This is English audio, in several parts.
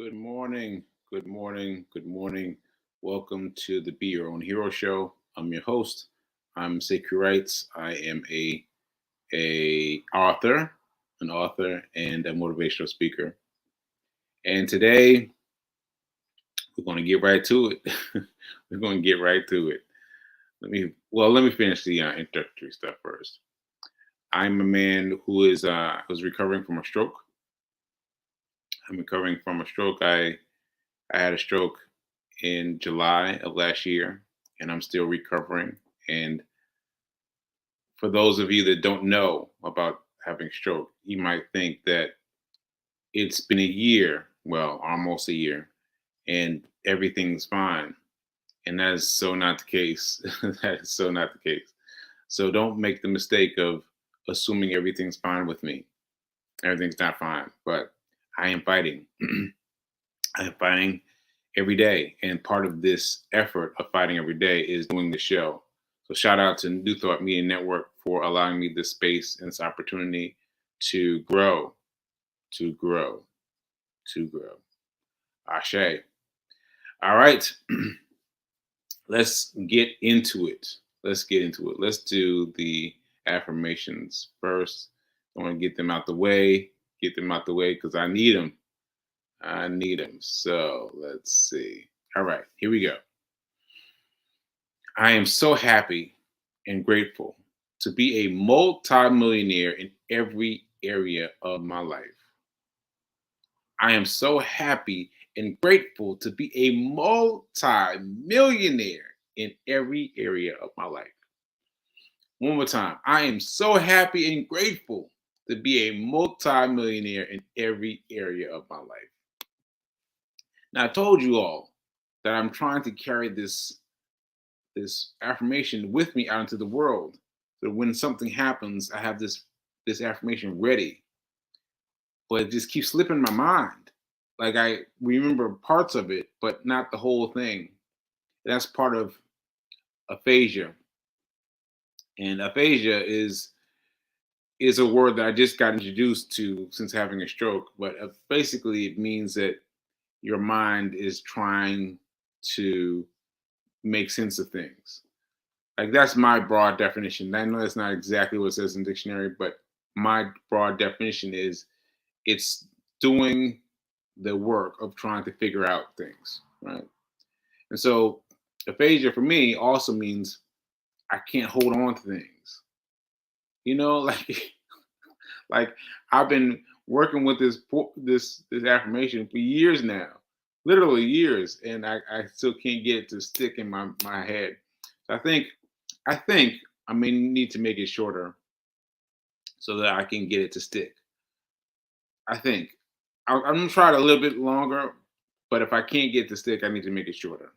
Good morning. Good morning. Good morning. Welcome to the Be Your Own Hero Show. I'm your host. I'm Sekou Write. I am a author, and a motivational speaker. And today we're going to get right to it. We're going to get right to it. Let me finish the introductory stuff first. I'm a man who's recovering from a stroke. I'm recovering from a stroke. I had a stroke in July of last year, and I'm still recovering. And for those of you that don't know about having a stroke, you might think that it's been a year, well, almost a year, and everything's fine. And that is so not the case. That is so not the case. So don't make the mistake of assuming everything's fine with me. Everything's not fine, but I am fighting. I am fighting every day. And part of this effort of fighting every day is doing the show. So shout out to New Thought Media Network for allowing me this space and this opportunity to grow, to grow, to grow. Ashe. All right. Let's get into it. Let's get into it. Let's do the affirmations first. I want to get them out the way. Get them out the way because I need them. I need them. So let's see. All right, here we go. I am so happy and grateful to be a multi-millionaire in every area of my life. I am so happy and grateful to be a multi-millionaire in every area of my life. One more time. I am so happy and grateful to be a multi-millionaire in every area of my life. Now, I told you all that I'm trying to carry this affirmation with me out into the world. So when something happens, I have this affirmation ready. But it just keeps slipping my mind. Like I remember parts of it, but not the whole thing. That's part of aphasia. And aphasia is a word that I just got introduced to since having a stroke. But basically, it means that your mind is trying to make sense of things. Like that's my broad definition. I know that's not exactly what it says in the dictionary, but my broad definition is it's doing the work of trying to figure out things, right? And so aphasia for me also means I can't hold on to things. You know, like I've been working with this affirmation for years now, literally years, and I still can't get it to stick in my head. So I think I may need to make it shorter so that I can get it to stick. I think I'm gonna try it a little bit longer, but if I can't get it to stick, I need to make it shorter.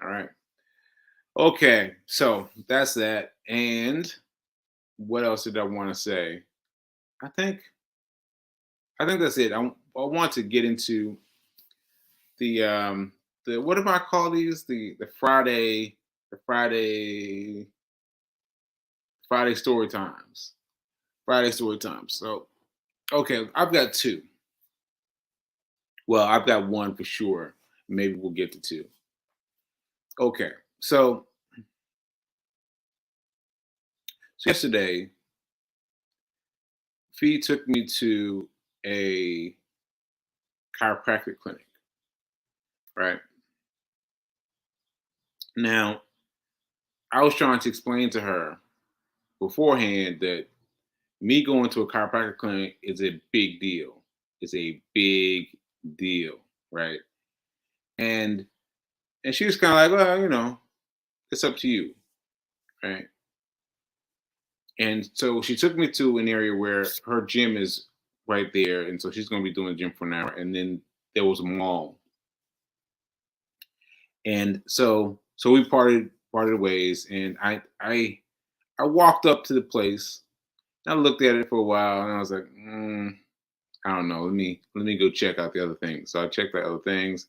All right. Okay, so that's that. And what else did I want to say? I think I think that's it. I want to get into the what do I call these? The Friday story times. Friday story times. So okay, I've got two. Well, I've got one for sure. Maybe we'll get to two. Okay. So yesterday, Fee took me to a chiropractic clinic, right? Now, I was trying to explain to her beforehand that me going to a chiropractic clinic is a big deal. It's a big deal, right? And she was kind of like, well, it's up to you, right? And so she took me to an area where her gym is right there, and so she's going to be doing the gym for an hour. And then there was a mall, and so we parted ways, and I walked up to the place. I looked at it for a while, and I was like, I don't know. Let me go check out the other things. So I checked out other things.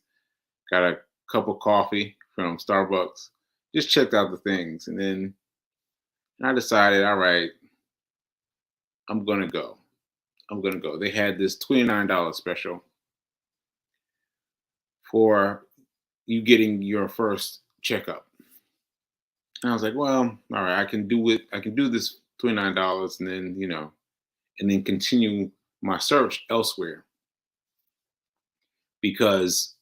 Got a cup of coffee from Starbucks. Just checked out the things, and then I decided, all right, I'm gonna go. I'm gonna go. They had this $29 special, for you getting your first checkup. And I was like, well, all right, I can do it. I can do this $29 and then, and then continue my search elsewhere because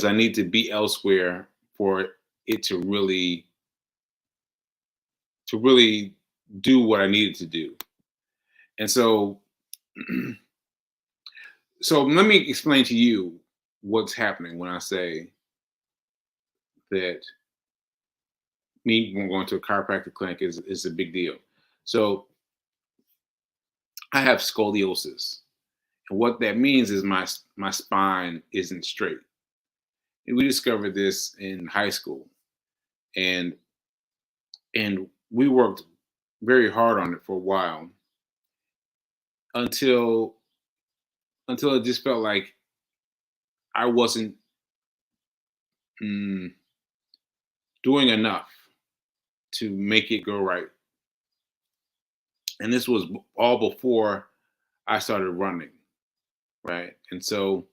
I need to be elsewhere for it to really do what I needed to do. And so so let me explain to you what's happening when I say that me going to a chiropractic clinic is a big deal. So I have scoliosis. And what that means is my spine isn't straight. And we discovered this in high school. And we worked very hard on it for a while until it just felt like I wasn't mm, doing enough to make it go right. And this was all before I started running, right? And so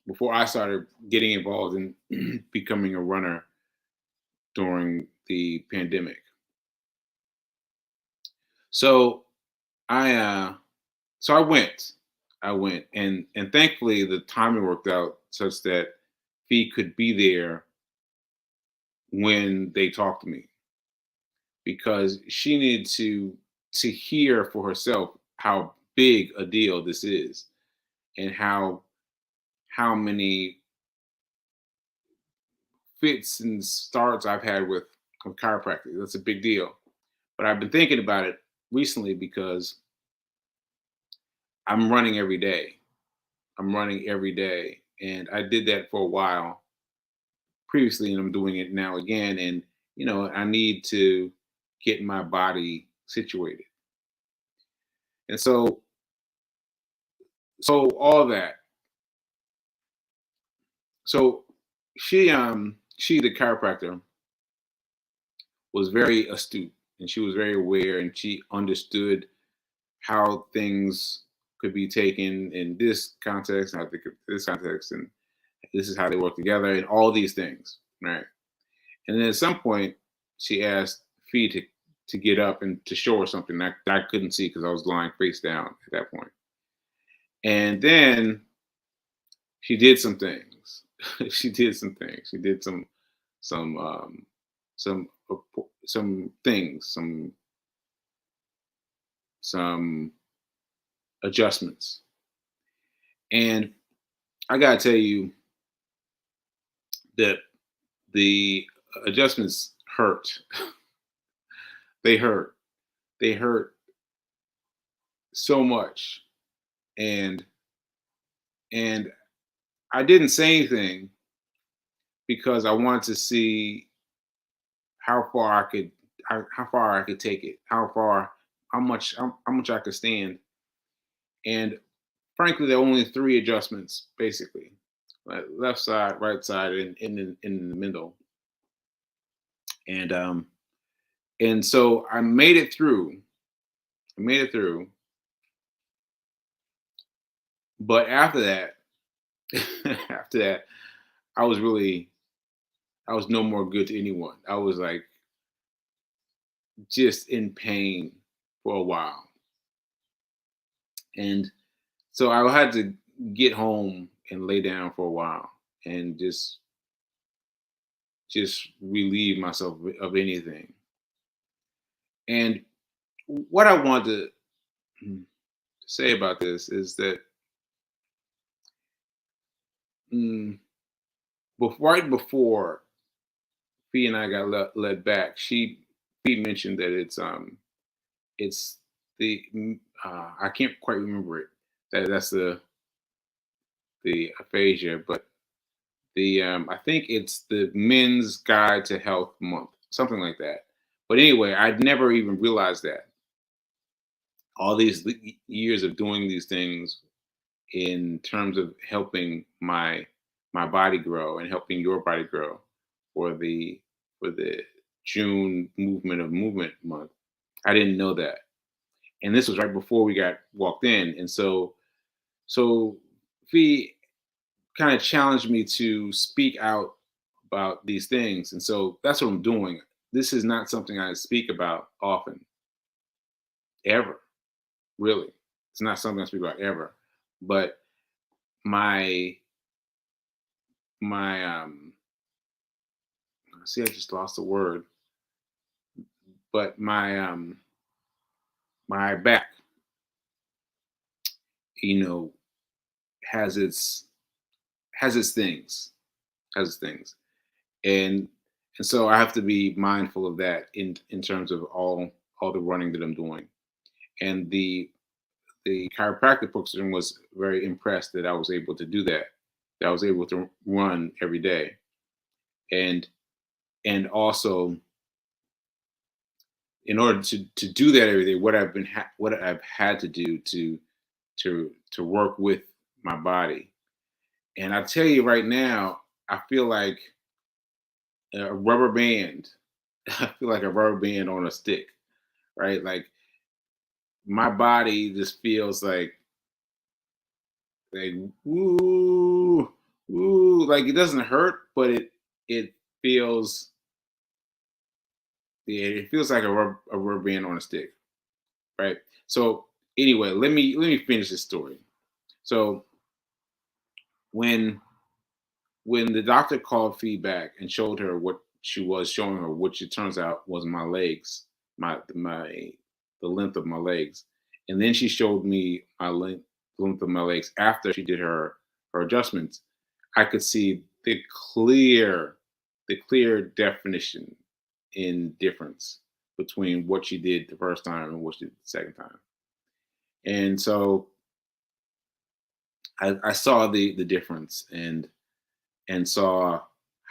before I started getting involved in becoming a runner during the pandemic. So I so I went and thankfully the timing worked out such that Fee could be there when they talked to me because she needed to hear for herself how big a deal this is and how many fits and starts I've had with chiropractic. That's a big deal. But I've been thinking about it recently because I'm running every day. I'm running every day. And I did that for a while previously, and I'm doing it now again. And, I need to get my body situated. And so all that. So she, the chiropractor, was very astute and she was very aware and she understood how things could be taken in this context and how they could this context and this is how they work together and all these things, right? And then at some point, she asked Fee to get up and to show her something that I couldn't see because I was lying face down at that point. And then she did some things. She did some things. She did some some some things, some adjustments. And I gotta tell you that the adjustments hurt. They hurt. They hurt so much. And and I didn't say anything because I wanted to see how far I could how far I could take it, how much I could stand. And frankly, there are only three adjustments basically, like left side, right side, and in the middle. And and so I made it through. I made it through. But after that, after that, I was really I was no more good to anyone. I was like just in pain for a while. And so I had to get home and lay down for a while and just relieve myself of anything. And what I want to say about this is that mm, right before Fee and I got led back, Fee mentioned that it's I can't quite remember it. That's the aphasia, but the I think it's the Men's Guide to Health Month, something like that. But anyway, I'd never even realized that all these years of doing these things in terms of helping my body grow and helping your body grow for the June movement month. I didn't know that, and this was right before we got walked in, and so Fee kind of challenged me to speak out about these things. And so that's what I'm doing. This is not something I speak about often, ever, really. It's not something I speak about ever. But my my see, I just lost the word. But my back, you know, has its has its things, has its things. And so I have to be mindful of that in terms of all the running that I'm doing. And the chiropractic person was very impressed that I was able to do that. That I was able to run every day, and also in order to do that every day, what I've had to do to work with my body. And I tell you right now, I feel like a rubber band. I feel like a rubber band on a stick, right? Like my body just feels like woo, woo. Like it doesn't hurt, but it feels, yeah, it feels like a rubber band on a stick, right? So anyway, let me finish this story. So when the doctor called feedback and showed her what she was showing her, which it turns out was my legs, my the length of my legs, and then she showed me my length of my legs after she did her adjustments. I could see the clear definition in difference between what she did the first time and what she did the second time. And so I saw the difference, and saw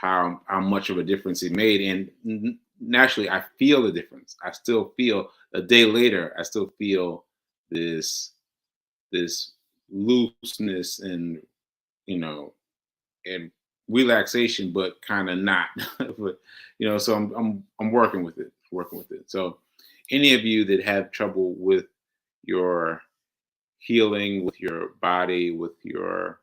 how much of a difference it made. And naturally, I feel the difference. I still feel a day later. I still feel this looseness and, you know, and relaxation, but kind of not. But so I'm working with it. Working with it. So any of you that have trouble with your healing, with your body, with your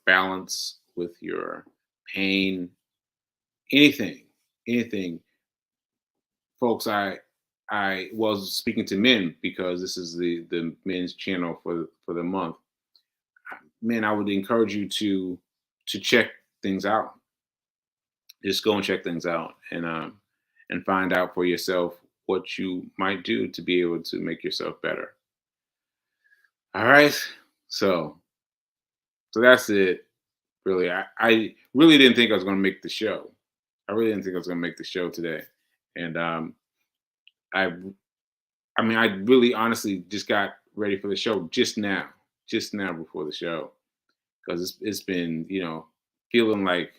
balance, with your pain, anything, anything, folks. I was speaking to men because this is the men's channel for the month. Men, I would encourage you to check things out. Just go and check things out, and find out for yourself what you might do to be able to make yourself better. All right, so that's it. Really, I really didn't think I was going to make the show. I really didn't think I was going to make the show today, and I I mean I really honestly just got ready for the show just now before the show, because it's been, feeling like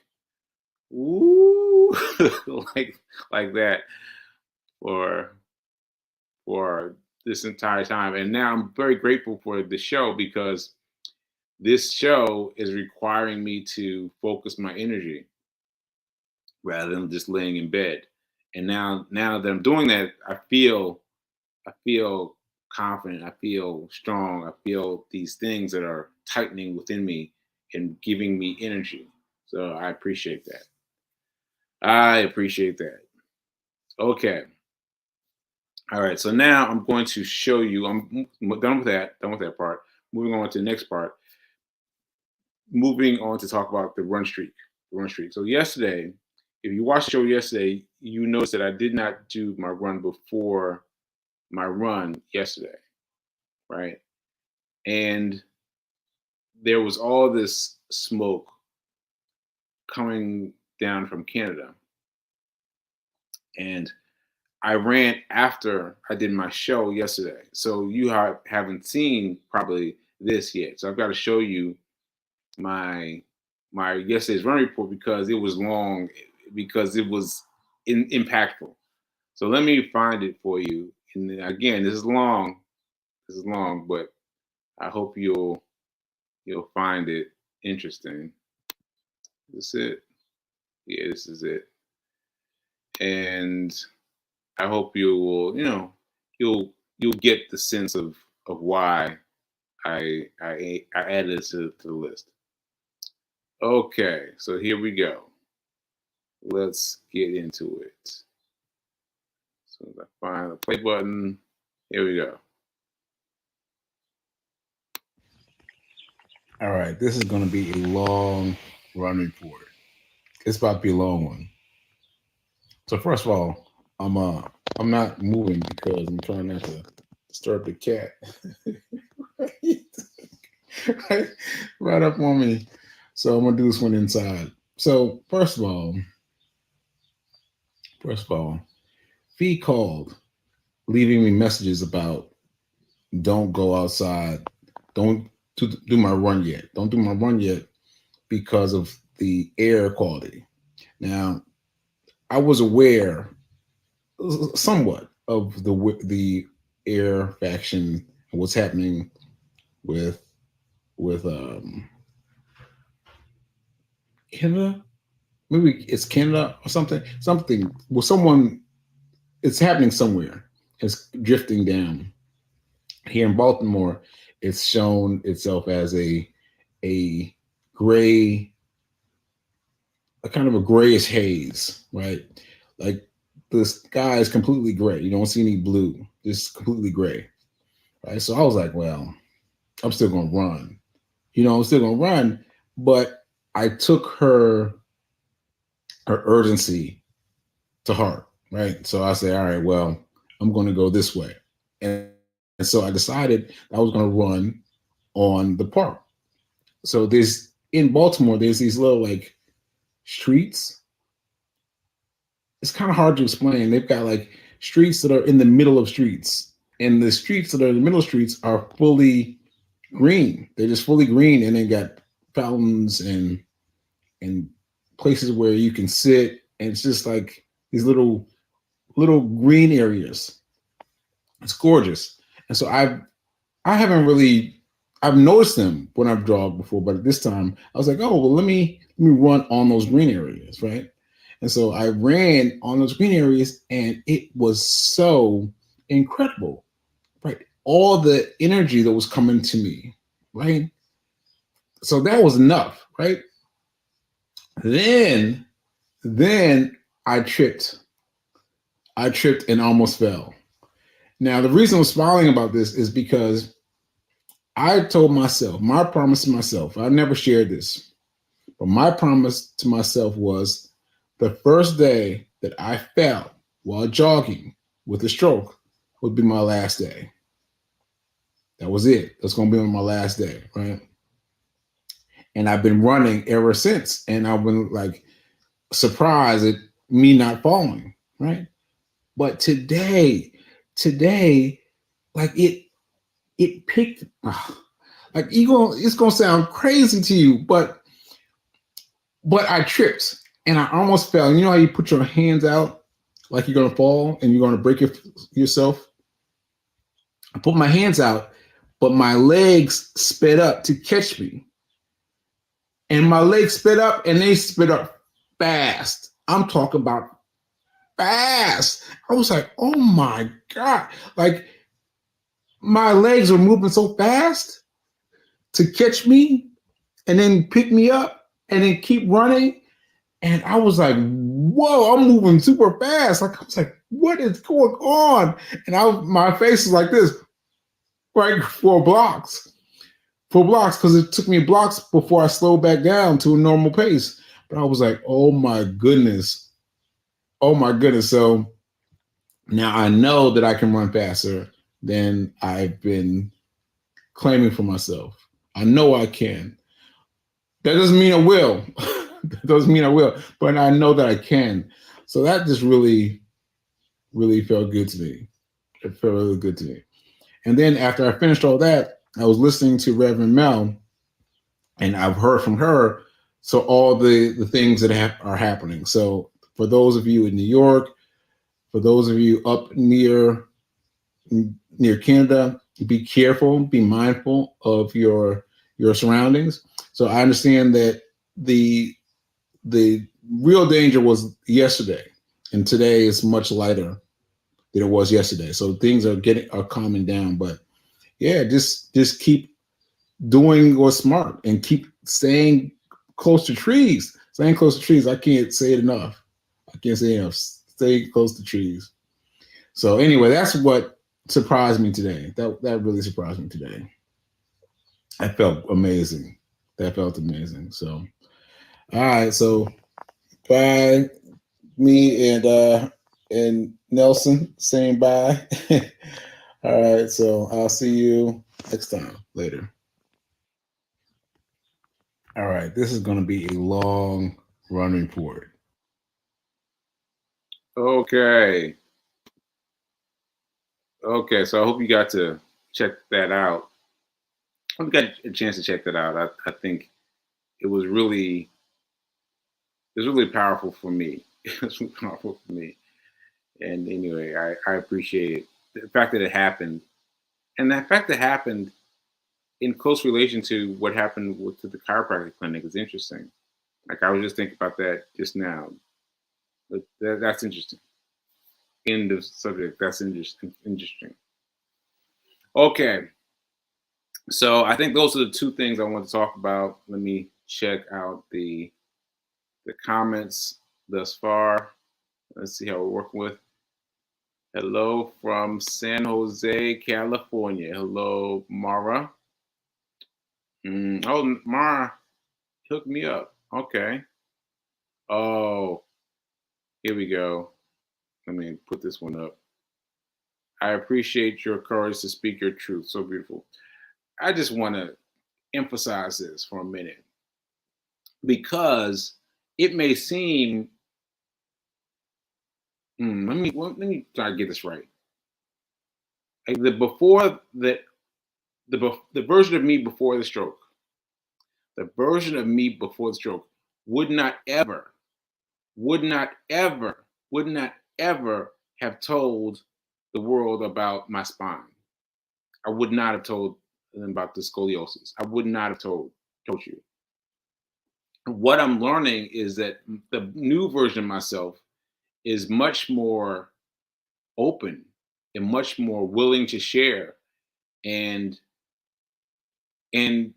woo like that for this entire time. And now I'm very grateful for the show, because this show is requiring me to focus my energy rather than just laying in bed. And now that I'm doing that, I feel confident, I feel strong, I feel these things that are tightening within me and giving me energy. So I appreciate that. I appreciate that. Okay. All right. So now I'm going to show you. I'm done with that. Done with that part. Moving on to the next part. Moving on to talk about the run streak. The run streak. So yesterday, if you watched the show yesterday, you noticed that I did not do my run before my run yesterday, right? And there was all this smoke coming down from Canada, and I ran after I did my show yesterday. So you haven't seen probably this yet. So I've got to show you my yesterday's run report, because it was long, because it was impactful. So let me find it for you. And then, again, this is long. This is long, but I hope you'll find it interesting. This is it. Yeah, this is it. And I hope you will, you'll get the sense of why I added it to the list. Okay, so here we go. Let's get into it. So I find the play button. Here we go. All right, this is going to be a long run report. It's about to be a long one. So first of all, I'm not moving because I'm trying not to disturb the cat. right up on me. So I'm gonna do this one inside. So first of all, Fee called, leaving me messages about don't go outside, don't do my run yet, don't do my run yet because of the air quality. Now, I was aware somewhat of the air faction and what's happening with Canada. Maybe it's Canada or something. Well, someone, it's happening somewhere. It's drifting down. Here in Baltimore, it's shown itself as a gray, a kind of a grayish haze, right? Like the sky is completely gray. You don't see any blue. It's completely gray, right? So I was like, well, I'm still gonna run. I'm still gonna run, but I took her urgency to heart, right? So I say, all right, well, I'm going to go this way. And so I decided I was going to run on the park. So in Baltimore, there's these little like streets. It's kind of hard to explain. They've got like streets that are in the middle of streets. And the streets that are in the middle of streets are fully green. They're just fully green. And they got fountains and places where you can sit. And it's just like these little green areas. It's gorgeous. And so I've noticed them when I've jogged before, but this time I was like, oh, well, let me run on those green areas, right? And so I ran on those green areas and it was so incredible, right? All the energy that was coming to me, right? So that was enough, right? Then I tripped and almost fell. Now, the reason I'm smiling about this is because I told myself, my promise to myself, I never shared this, but my promise to myself was the first day that I fell while jogging with a stroke would be my last day. That was it. That's going to be on my last day, right? And I've been running ever since. And I've been like surprised at me not falling, right? But today, like it picked, like it's gonna sound crazy to you, but I tripped and I almost fell. You know how you put your hands out like you're gonna fall and you're gonna break yourself? I put my hands out, but my legs sped up to catch me. And my legs sped up and they sped up fast. I'm talking about fast. I was like, oh my God. Like my legs were moving so fast to catch me and then pick me up and then keep running. And I was like, whoa, I'm moving super fast. Like I was like, what is going on? And my face was like this, right? 4 blocks, because it took me blocks before I slowed back down to a normal pace. But I was like, oh my goodness. So now I know that I can run faster than I've been claiming for myself. I know I can. That doesn't mean I will. But I know that I can. So that just really, really felt good to me. It felt really good to me. And then after I finished all that, I was listening to Reverend Mel, and I've heard from her. So all the things that are happening. So for those of you in New York, for those of you up near Canada, be careful, be mindful of your surroundings. So I understand that the real danger was yesterday, and today is much lighter than it was yesterday. So things are calming down. But yeah, just keep doing what's smart and keep staying close to trees. Staying close to trees. I can't say it enough. I can't say it enough. Stay close to trees. So anyway, that's what surprised me today. That really surprised me today. That felt amazing. That felt amazing. So all right. So bye, me and Nelson saying bye. All right. So I'll see you next time. Later. All right. This is going to be a long run report. Okay. Okay. So I hope you got to check that out. I hope you got a chance to check that out. I think it was really powerful for me. It was really powerful for me. And anyway, I appreciate it. The fact that it happened, and that fact that happened in close relation to what happened with to the chiropractic clinic is interesting. Like I was just thinking about that just now. But that's interesting. End of subject. That's interesting. Interesting. Okay, so I think those are the two things I want to talk about. Let me check out the comments thus far. Let's see how we're working with. Hello from San Jose, California. Hello, Mara. Oh, Mara hooked me up. Okay. Oh, here we go. Let me put this one up. I appreciate your courage to speak your truth. So beautiful. I just want to emphasize this for a minute because it may seem. Let me try to get this right. Like the before the version of me before the stroke, the version of me before the stroke would not ever, would not ever, would not ever have told the world about my spine. I would not have told them about the scoliosis. I would not have told you. What I'm learning is that the new version of myself is much more open and much more willing to share. And and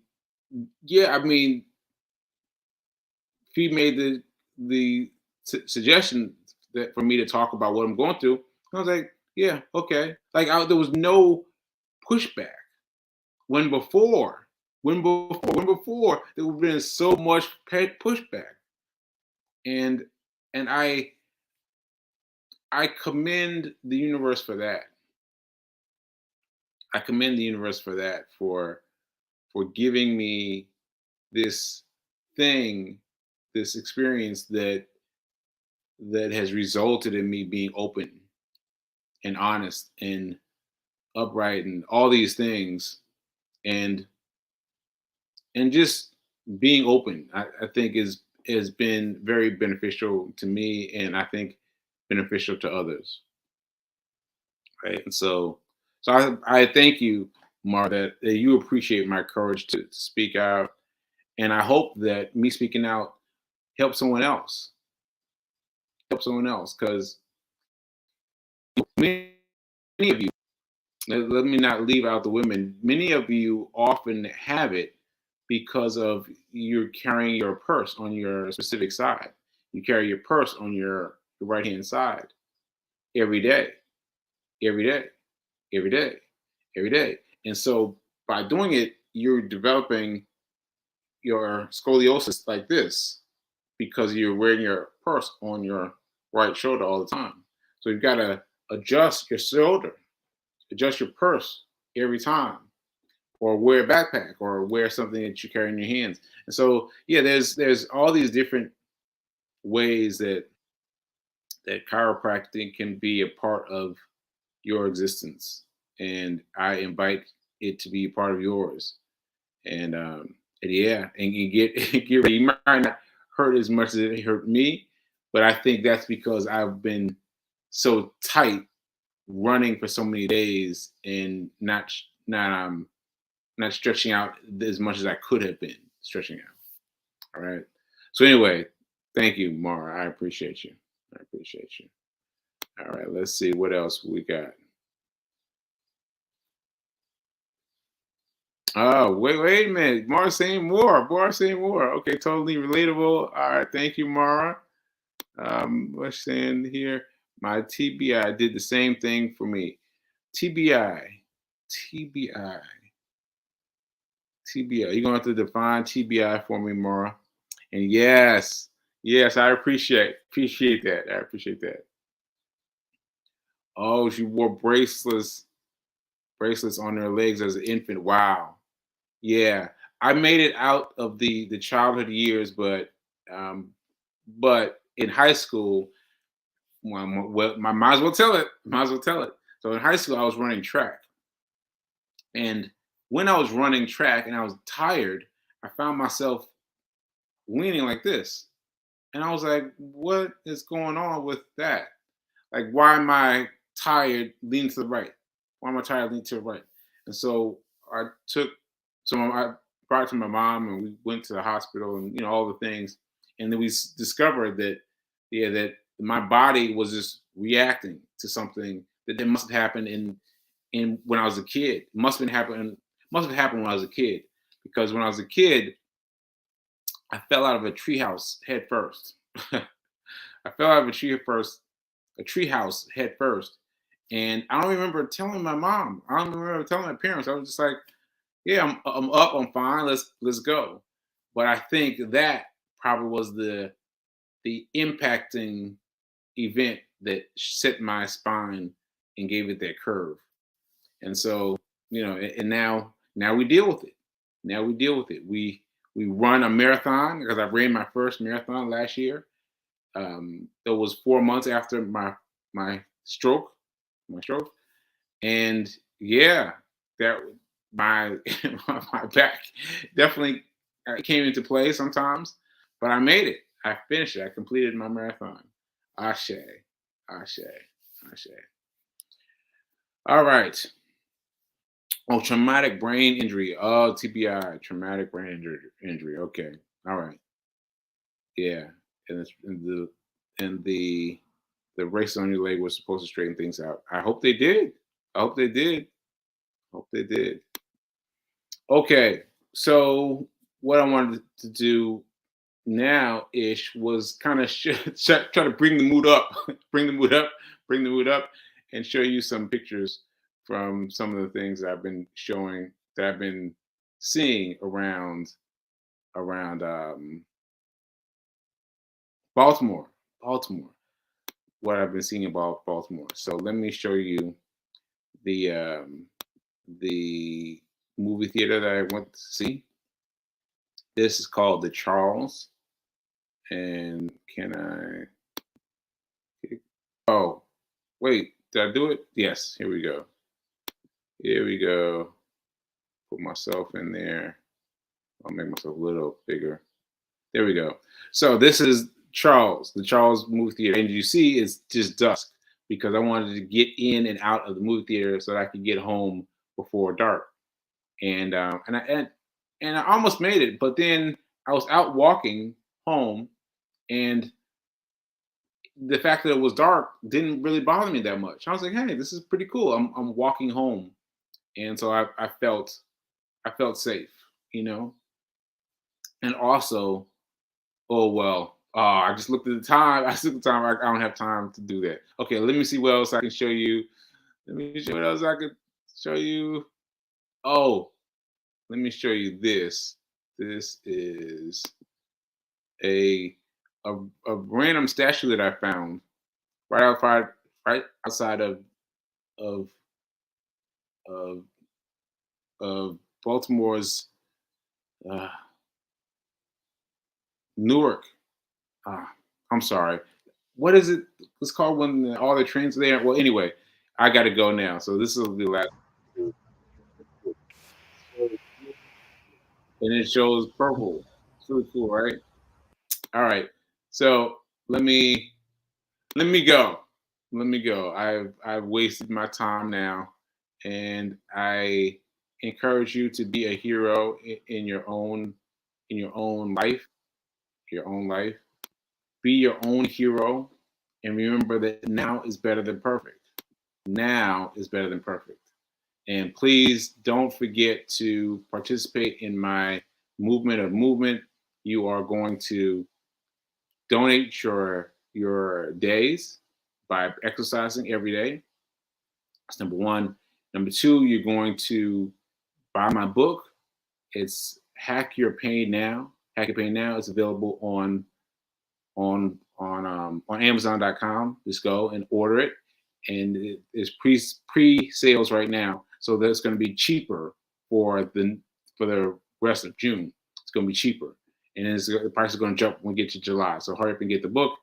yeah, I mean, he made the suggestion that for me to talk about what I'm going through. I was like, yeah, okay. Like there was no pushback. When before, when before, there would have been so much pushback, and and I commend the universe for that. I commend the universe for that, for giving me this thing, this experience that has resulted in me being open and honest and upright and all these things, and just being open. I think is has been very beneficial to me, and I think beneficial to others. Right, and so I thank you, Mar, that you appreciate my courage to speak out, and I hope that me speaking out helps someone else, because many of you, let me not leave out the women. Many of you often have it because of you're carrying your purse on your specific side. You carry your purse on your right hand side every day, every day, every day, every day. And so by doing it, you're developing your scoliosis like this because you're wearing your purse on your right shoulder all the time. So you've got to adjust your shoulder, adjust your purse every time, or wear a backpack, or wear something that you carry in your hands. And so, yeah, there's all these different ways that chiropractic can be a part of your existence, and I invite it to be a part of yours. And yeah, and you get get ready. You might not hurt as much as it hurt me, but I think that's because I've been so tight running for so many days and not stretching out as much as I could have been stretching out. All right. So anyway, thank you, Mara. I appreciate you. I appreciate you. All right. Let's see what else we got. Oh, wait a minute. Mara saying more. Mara saying more. Okay, totally relatable. All right, thank you, Mara. What's saying here? My TBI did the same thing for me. TBI, TBI, TBI. You're gonna have to define TBI for me, Mara. And yes, yes, I appreciate that. I appreciate that. Oh, she wore bracelets on her legs as an infant. Wow. Yeah, I made it out of the childhood years, um, but in high school, well, might as well tell it. Might as well tell it. So in high school, I was running track, and when I was running track and I was tired, I found myself leaning like this, and I was like, "What is going on with that? Like, why am I tired leaning to the right? Why am I tired leaning to the right?" And so I took, so I brought it to my mom, and we went to the hospital, and all the things, and then we discovered that, yeah, that my body was just reacting to something that must have happened in when I was a kid. It must have happened when I was a kid, because when I was a kid, I fell out of a treehouse head first. I fell out of a treehouse head first. And I don't remember telling my mom. I don't remember telling my parents. I was just like, "Yeah, I'm up. I'm fine. Let's go." But I think that probably was the impacting event that set my spine and gave it that curve. And so, and now we deal with it. Now we deal with it. We run a marathon, because I ran my first marathon last year. That was 4 months after my stroke, my stroke, and yeah, that my my back definitely came into play sometimes, but I made it. I finished it. I completed my marathon. Ashe, ashe, ashe. All right. Oh, traumatic brain injury. Oh, TBI, traumatic brain injury. Okay. All right. Yeah. And it's the race on your leg was supposed to straighten things out. I hope they did. I hope they did. Hope they did. Okay. So what I wanted to do now ish was kind of try to bring the mood up, bring the mood up, bring the mood up, and show you some pictures from some of the things that I've been showing, that I've been seeing around Baltimore, Baltimore. What I've been seeing about Baltimore. So let me show you the the movie theater that I went to see. This is called the Charles. And can I? Oh, wait, did I do it? Yes, here we go. Here we go. Put myself in there. I'll make myself a little bigger. There we go. So this is Charles, the Charles movie theater. And you see it's just dusk, because I wanted to get in and out of the movie theater so that I could get home before dark. And I almost made it, but then I was out walking home, and the fact that it was dark didn't really bother me that much. I was like, "Hey, this is pretty cool. I'm walking home," and so I felt safe, you know. And also, oh well, I just looked at the time. I took the time. I don't have time to do that. Okay, let me see what else I can show you. Let me show what else I could show you. Oh, let me show you this. This is a a, a random statue that I found right outside of of of Baltimore's uh, Newark. Uh, I'm sorry. What is it? It's called when all the trains are there. Well, anyway, I got to go now. So this will be the last. And it shows purple. It's really cool, right? All right. So let me go. Let me go. I've wasted my time now, and I encourage you to be a hero in your own life. Your own life. Be your own hero, and remember that now is better than perfect. Now is better than perfect. And please don't forget to participate in my movement of movement. You are going to donate your days by exercising every day. That's number one. Number two, you're going to buy my book. It's Hack Your Pain Now. Hack Your Pain Now is available on Amazon.com. Just go and order it, and it is pre-sales right now, so that's going to be cheaper for the rest of June. It's going to be cheaper, and the price is going to jump when we get to July. So hurry up and get the book,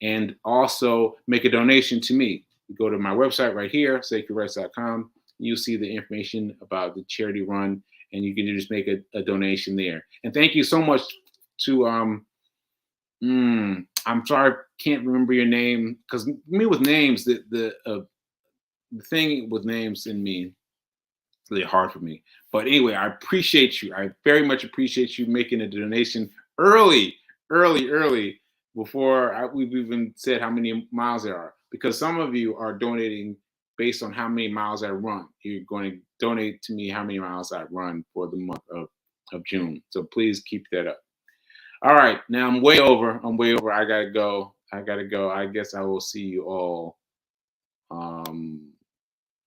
and also make a donation to me. You go to my website right here, SekouWrite.com. You'll see the information about the charity run, and you can just make a donation there. And thank you so much to I'm sorry, can't remember your name, because me with names, the thing with names in me, it's really hard for me. But anyway, I appreciate you. I very much appreciate you making a donation early, before we've even said how many miles there are, because some of you are donating based on how many miles I run. You're going to donate to me how many miles I run for the month of June. So please keep that up. All right, now I'm way over. I gotta go. I guess I will see you all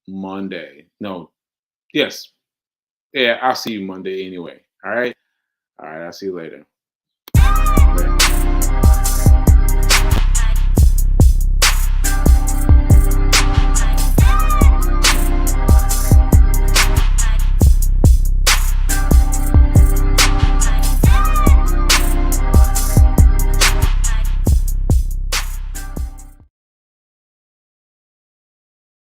Monday. No, yes. Yeah, I'll see you Monday anyway. All right. I'll see you later.